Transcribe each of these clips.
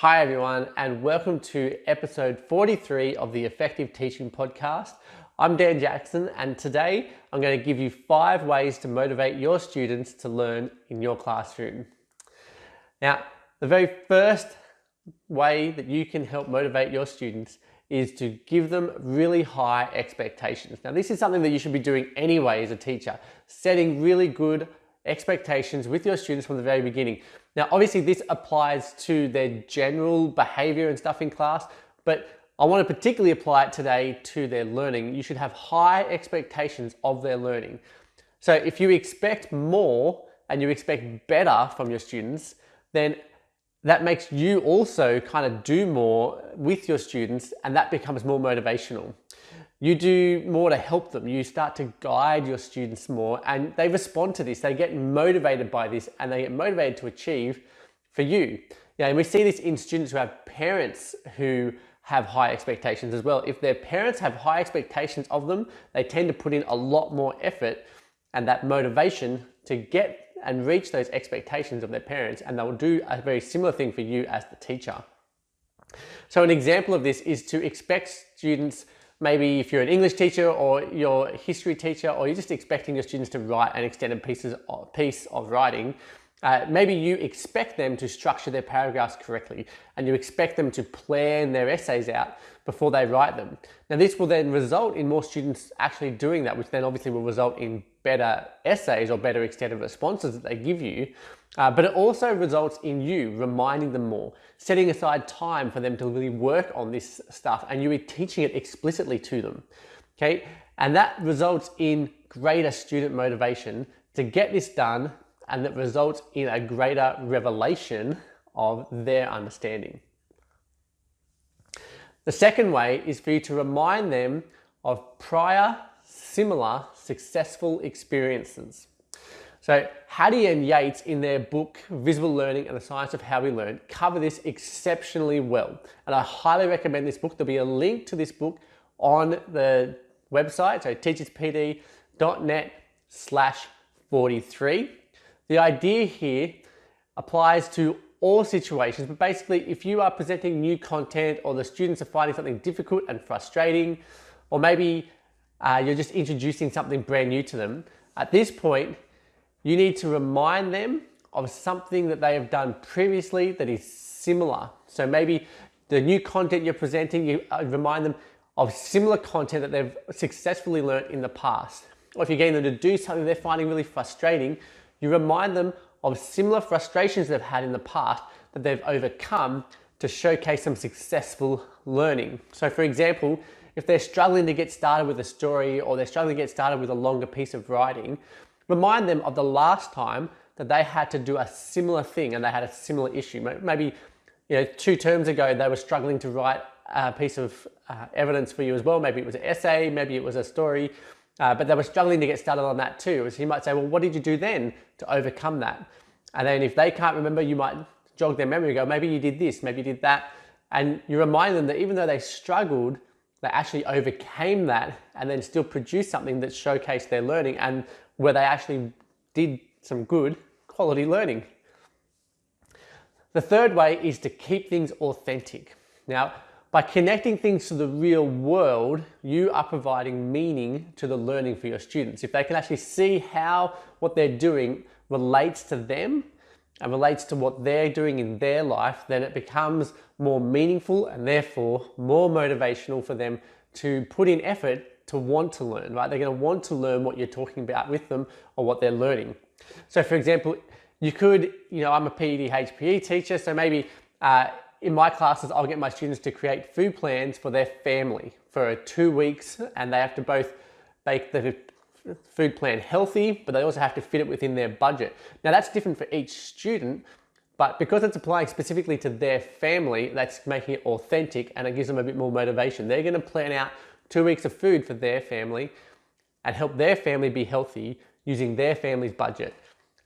Hi everyone, and welcome to episode 43 of the Effective Teaching Podcast. I'm Dan Jackson, and today I'm going to give you 5 ways to motivate your students to learn in your classroom. Now, the very first way that you can help motivate your students is to give them really high expectations. Now, this is something that you should be doing anyway as a teacher, setting really good expectations with your students from the very beginning. Now, obviously this applies to their general behavior and stuff in class, but I want to particularly apply it today to their learning. You should have high expectations of their learning. So if you expect more and you expect better from your students, then that makes you also kind of do more with your students, and that becomes more motivational. You do more to help them. You start to guide your students more, and they respond to this. They get motivated by this, and they get motivated to achieve for you. Yeah, and we see this in students who have parents who have high expectations as well. If their parents have high expectations of them, they tend to put in a lot more effort and that motivation to get and reach those expectations of their parents, and they will do a very similar thing for you as the teacher. So an example of this is to expect students, maybe if you're an English teacher or you're a history teacher, or you're just expecting your students to write an extended piece of writing, maybe you expect them to structure their paragraphs correctly, and you expect them to plan their essays out before they write them. Now this will then result in more students actually doing that, which then obviously will result in better essays or better extended responses that they give you. But it also results in you reminding them more, setting aside time for them to really work on this stuff, and you are teaching it explicitly to them. Okay, and that results in greater student motivation to get this done, and that results in a greater revelation of their understanding. The second way is for you to remind them of prior similar successful experiences. So Hattie and Yates, in their book Visible Learning and the Science of How We Learn, cover this exceptionally well, and I highly recommend this book. There'll be a link to this book on the website, so teacherspd.net/43. The idea here applies to all situations, but basically if you are presenting new content, or the students are finding something difficult and frustrating, or maybe you're just introducing something brand new to them, at this point you need to remind them of something that they have done previously that is similar. So maybe the new content you're presenting, you remind them of similar content that they've successfully learned in the past. Or if you're getting them to do something they're finding really frustrating, you remind them of similar frustrations they've had in the past that they've overcome to showcase some successful learning. So for example, if they're struggling to get started with a story, or they're struggling to get started with a longer piece of writing, remind them of the last time that they had to do a similar thing and they had a similar issue. Maybe 2 terms ago they were struggling to write a piece of evidence for you as well. Maybe it was an essay, maybe it was a story, but they were struggling to get started on that too. So you might say, well, what did you do then to overcome that? And then if they can't remember, you might jog their memory and go, maybe you did this, maybe you did that. And you remind them that even though they struggled, they actually overcame that and then still produced something that showcased their learning, and where they actually did some good quality learning. The third way is to keep things authentic. Now, by connecting things to the real world, you are providing meaning to the learning for your students. If they can actually see how what they're doing relates to them and relates to what they're doing in their life, then it becomes more meaningful and therefore more motivational for them to put in effort to want to learn, right? They're going to want to learn what you're talking about with them, or what they're learning. So for example, you could, I'm a PE/HPE teacher, so maybe in my classes, I'll get my students to create food plans for their family for 2 weeks, and they have to both make the food plan healthy, but they also have to fit it within their budget. Now that's different for each student, but because it's applying specifically to their family, that's making it authentic, and it gives them a bit more motivation. They're going to plan out 2 weeks of food for their family and help their family be healthy using their family's budget.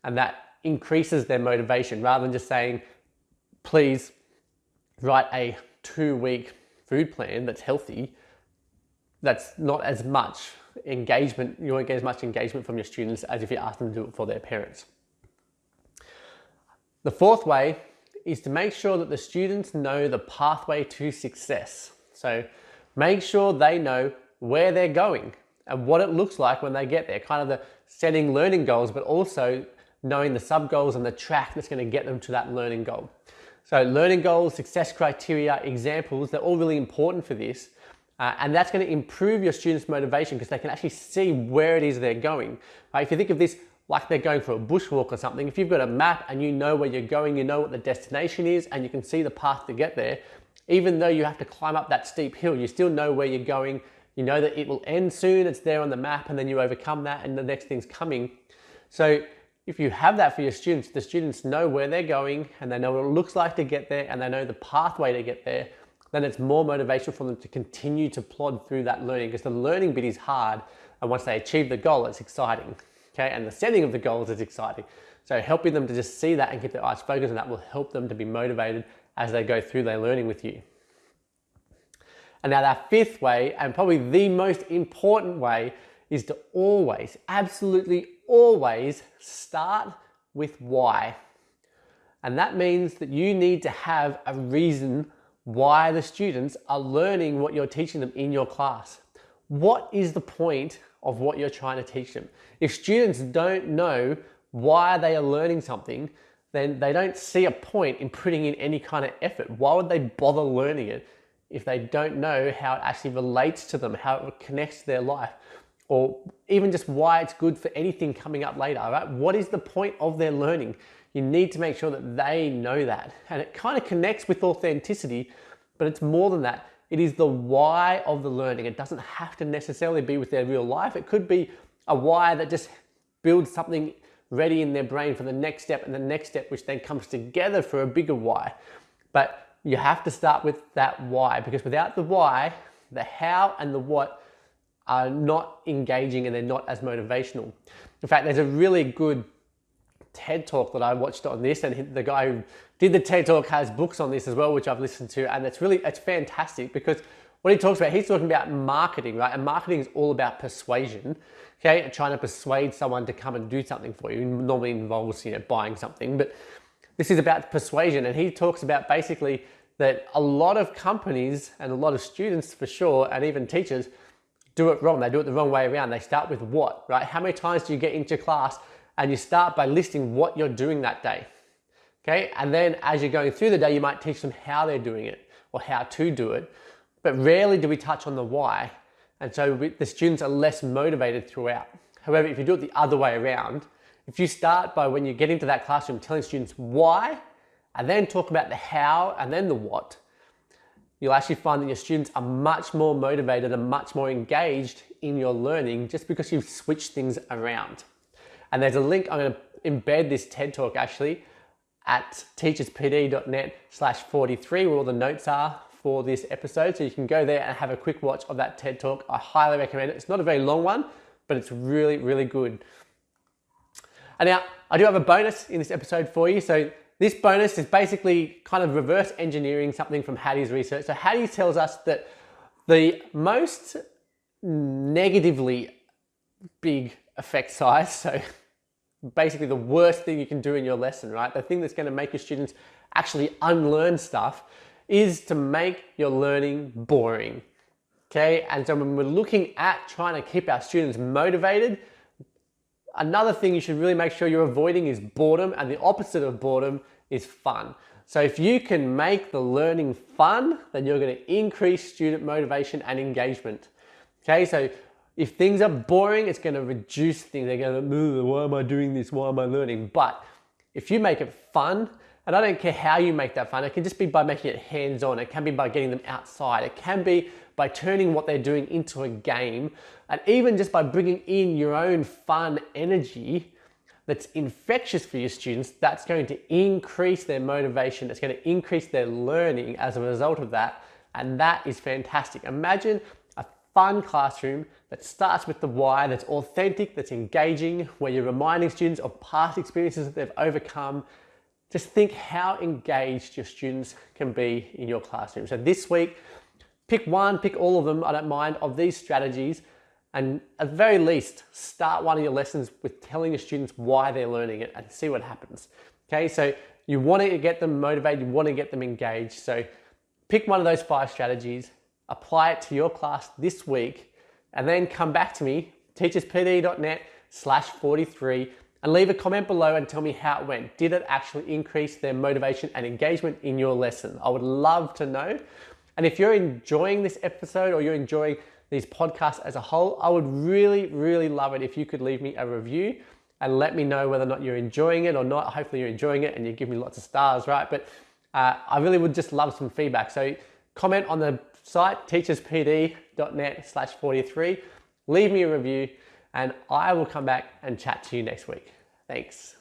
And that increases their motivation, rather than just saying, please write a 2-week food plan that's healthy. That's not as much engagement. You won't get as much engagement from your students as if you ask them to do it for their parents. The fourth way is to make sure that the students know the pathway to success. So make sure they know where they're going and what it looks like when they get there, kind of the setting learning goals, but also knowing the sub goals and the track that's going to get them to that learning goal. So learning goals, success criteria, examples, they're all really important for this. And that's going to improve your students' motivation because they can actually see where it is they're going. Right? If you think of this like they're going for a bushwalk or something, if you've got a map and you know where you're going, you know what the destination is, and you can see the path to get there, even though you have to climb up that steep hill, you still know where you're going. You know that it will end soon, it's there on the map, and then you overcome that and the next thing's coming. So if you have that for your students, the students know where they're going and they know what it looks like to get there and they know the pathway to get there, then it's more motivation for them to continue to plod through that learning, because the learning bit is hard, and once they achieve the goal, it's exciting. Okay, and the setting of the goals is exciting. So helping them to just see that and keep their eyes focused on that will help them to be motivated as they go through their learning with you. And now that fifth way, and probably the most important way, is to always, absolutely always start with why. And that means that you need to have a reason why the students are learning what you're teaching them in your class. What is the point of what you're trying to teach them? If students don't know why they are learning something, then they don't see a point in putting in any kind of effort. Why would they bother learning it if they don't know how it actually relates to them, how it connects to their life, or even just why it's good for anything coming up later, right? What is the point of their learning? You need to make sure that they know that. And it kind of connects with authenticity, but it's more than that. It is the why of the learning. It doesn't have to necessarily be with their real life. It could be a why that just builds something ready in their brain for the next step and the next step, which then comes together for a bigger why. But you have to start with that why, because without the why, the how and the what are not engaging and they're not as motivational. In fact, there's a really good TED Talk that I watched on this, and the guy who did the TED Talk has books on this as well, which I've listened to, and it's fantastic because what he talks about, he's talking about marketing, right? And marketing is all about persuasion, okay? Trying to persuade someone to come and do something for you. It normally involves, buying something, but this is about persuasion. And he talks about basically that a lot of companies and a lot of students for sure, and even teachers, do it wrong. They do it the wrong way around. They start with what, right? How many times do you get into class and you start by listing what you're doing that day, okay? And then as you're going through the day, you might teach them how they're doing it or how to do it, but rarely do we touch on the why. And so the students are less motivated throughout. However, if you do it the other way around, if you start by when you get into that classroom telling students why, and then talk about the how and then the what, you'll actually find that your students are much more motivated and much more engaged in your learning just because you've switched things around. And there's a link, I'm going to embed this TED Talk actually at teacherspd.net/43 where all the notes are for this episode. So you can go there and have a quick watch of that TED Talk. I highly recommend it. It's not a very long one, but it's really, really good. And now I do have a bonus in this episode for you. So this bonus is basically kind of reverse engineering something from Hattie's research. So Hattie tells us that the most negatively big effect size, so basically the worst thing you can do in your lesson, right? The thing that's going to make your students actually unlearn stuff is to make your learning boring, okay? And so when we're looking at trying to keep our students motivated, another thing you should really make sure you're avoiding is boredom, and the opposite of boredom is fun. So if you can make the learning fun, then you're going to increase student motivation and engagement, okay? So if things are boring, it's going to reduce things. They're going to, why am I doing this? Why am I learning? But if you make it fun, and I don't care how you make that fun, it can just be by making it hands-on. It can be by getting them outside. It can be by turning what they're doing into a game, and even just by bringing in your own fun energy that's infectious for your students, that's going to increase their motivation. It's going to increase their learning as a result of that, and that is fantastic. Imagine a fun classroom that starts with the why, that's authentic, that's engaging, where you're reminding students of past experiences that they've overcome. Just think how engaged your students can be in your classroom. So this week, pick one, pick all of them, I don't mind, of these strategies, and at the very least, start one of your lessons with telling your students why they're learning it and see what happens. Okay, so You want to get them motivated, you want to get them engaged. So pick one of those 5 strategies, apply it to your class this week, and then come back to me, teacherspd.net/43, and leave a comment below and tell me how it went. Did it actually increase their motivation and engagement in your lesson? I would love to know. And if you're enjoying this episode or you're enjoying these podcasts as a whole, I would really, really love it if you could leave me a review and let me know whether or not you're enjoying it or not. Hopefully you're enjoying it and you give me lots of stars, right? But I really would just love some feedback. So comment on the site, teacherspd.net/43, leave me a review, and I will come back and chat to you next week. Thanks.